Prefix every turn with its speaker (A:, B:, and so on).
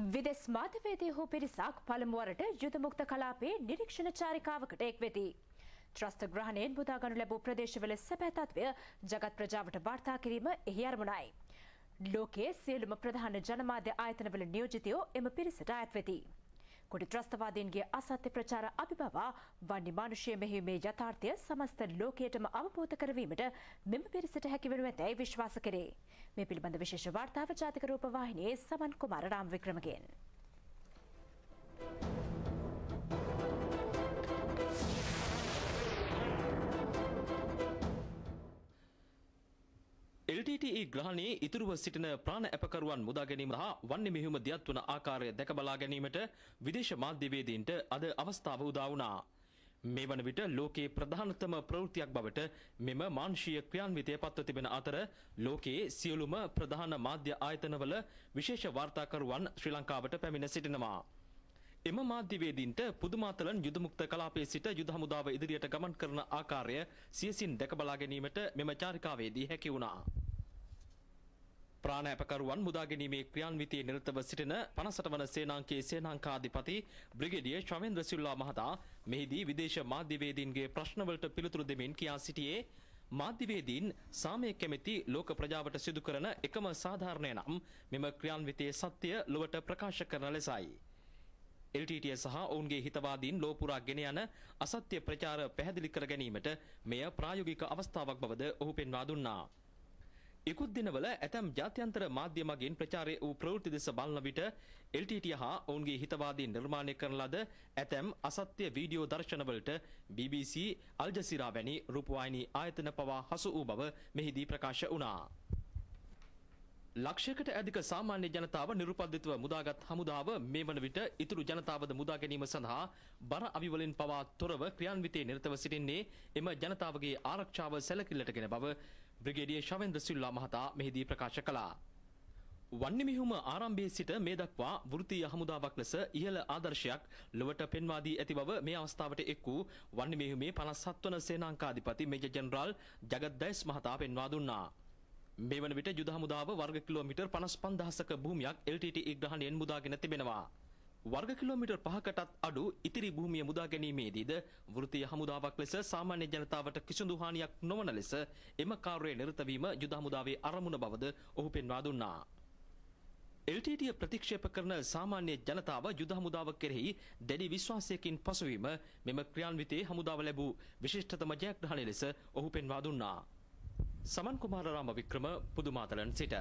A: විදෙස් මාධ්‍යවේදී හෝ පිරිසක් පළමු වරට යුද මුක්ත කලාපයේ නිරීක්ෂණ චාරිකාවකට එක් වෙති. ත්‍රස්ත ග්‍රහණයෙන් බුදාගනු ලැබූ ප්‍රදේශවල සැබෑ තත්ත්වය ජගත් ප්‍රජාවට වාර්තා කිරීම එහි අරමුණයි. ලෝකයේ සියලුම ප්‍රධාන ජනමාධ්‍ය ආයතනවල නියෝජිතයෝ එම පිරිසට අයත් වෙති. කොටි ත්‍රස්තවාදීන්ගේ අසත්‍ය ප්‍රචාර අභිබවා වන්‍ය මානුෂීය මෙහෙයුමේ යථාර්ථය සමස්ත ලෝකයටම අවබෝධ කරවීමට මෙම පිරිසට හැකිවනු ඇතැයි විශ්වාස කරේ. මේ පිළිබඳ විශේෂ වාර්තාව ජාතික රූප වාහිනියේ සමන් කුමාර රාම වික්‍රමගෙන්.
B: LTTE ග්‍රහණයේ ඉතුරුව සිටින ප්‍රාණ අපකරුවන් මුදා ගැනීම හා වන්‍ය මෙහෙයුම දියත් වන ආකාරය දැක බලා ගැනීමට විදේශ මාධ්‍යවේදීන්ට අද අවස්ථාව උදා වුණා. මේ වන විට ලෝකයේ ප්‍රධානතම ප්‍රවෘත්තියක් බවට මෙම මානුෂීය ක්‍රියාන්විතය පත්ව තිබෙන අතර ලෝකයේ සියලුම ප්‍රධාන මාධ්‍ය ආයතනවල විශේෂ වාර්තාකරුවන් ශ්‍රී ලංකාවට පැමිණ සිටිනවා. එම මාධ්‍යවේදීන්ට පුදුමාතලන් යුද මුක්ත කලාපයේ සිට යුද හමුදාව ඉදිරියට ගමන් කරන ආකාරය සියසින් දැක බලා ගැනීමට මෙම චාරිකාවේදී හැකි වුණා. ප්‍රාණ අපකරුවන් මුදා ගැනීමේ ක්‍රියාන්විතයේ නිරතව සිටින 58 වන සේනාංකයේ සේනාංකාධිපති බ්‍රිගේඩියර් ශවෙන්ද්‍ර සිල්වා මහතා මෙහිදී විදේශ මාධ්‍යවේදීන්ගේ ප්‍රශ්නවලට පිළිතුරු දෙමින් කියා සිටියේ මාධ්‍යවේදීන් සාමය කැමැති ලෝක ප්‍රජාවට සිදු කරන එකම සාධාරණය නම් මෙම ක්‍රියාන්විතයේ සත්‍ය ලොවට ප්‍රකාශ කරන ලෙසයි. LTTE සහ ඔවුන්ගේ හිතවාදීන් ලෝපුරා ගෙන යන අසත්‍ය ප්‍රචාර පැහැදිලි කර ගැනීමට මෙය ප්‍රායෝගික අවස්ථාවක් බවද ඔහු පෙන්වා දුන්නා. ඉකුත් දිනවල ඇතැම් ජාත්‍යන්තර මාධ්‍ය මගින් ප්‍රචාරය වූ ප්‍රවෘත්ති දෙස බලන විට LTTE හා ඔවුන්ගේ හිතවාදීන් නිර්මාණය කරන ලද ඇතැම් අසත්‍ය වීඩියෝ දර්ශනවලට BBC, අල් ජසීරා වැනි රූපවාහිනී ආයතන පවා හසු වූ බව මෙහිදී ප්‍රකාශ වුණා. ලක්ෂයකට අධික සාමාන්‍ය ජනතාව නිරුපද්දිතව මුදාගත් හමුදාව මේ වන විට ඉතුරු ජනතාවද මුදා ගැනීම සඳහා බර අවිවලින් පවා තොරව ක්‍රියාන්විතයේ නිරතව සිටින්නේ එම ජනතාවගේ ආරක්ෂාව සැලකිල්ලටගෙන බව බ්‍රිගේඩියර් ශවෙන්ද්‍ර සිල්වා මහතා මෙහිදී ප්‍රකාශ කළා. වන්‍ය මෙහෙයුම ආරම්භයේ සිට මේ දක්වා වෘත්තීය හමුදාවක් ලෙස ඉහළ ආදර්ශයක් ලොවට පෙන්වා දී ඇති බව මේ අවස්ථාවට එක් වූ වන්‍ය මෙහෙයුමේ 57 වන සේනාංකාධිපති මේජර් ජෙනරාල් ජගත් දයස් මහතා පෙන්වා දුන්නා. මේ වන විට යුද හමුදාව වර්ග කිලෝමීටර් 55000ක භූමියක් LTTE ග්‍රහණයෙන් මුදාගෙන තිබෙනවා. වර්ග කිලෝමීටර් 5කටත් අඩු ඉතිරි භූමිය මුදා ගැනීමේදීද වෘත්තීය හමුදාවක් ලෙස සාමාන්‍ය ජනතාවට කිසිදු හානියක් නොවන ලෙස එම කාර්යයේ නිරත වීම යුද හමුදාවේ අරමුණ බවද ඔහු පෙන්වා දුන්නා. LTTE ප්‍රතික්ෂේප කරන සාමාන්‍ය ජනතාව යුද හමුදාව කෙරෙහි දැඩි විශ්වාසයකින් පසුවීම මෙම ක්‍රියාන්විතයේ හමුදාව ලැබූ විශිෂ්ටතම ජයග්‍රහණය ලෙස ඔහු පෙන්වා දුන්නා. සමන් කුමාර රාම වික්‍රම පුදුමාතලන් සිට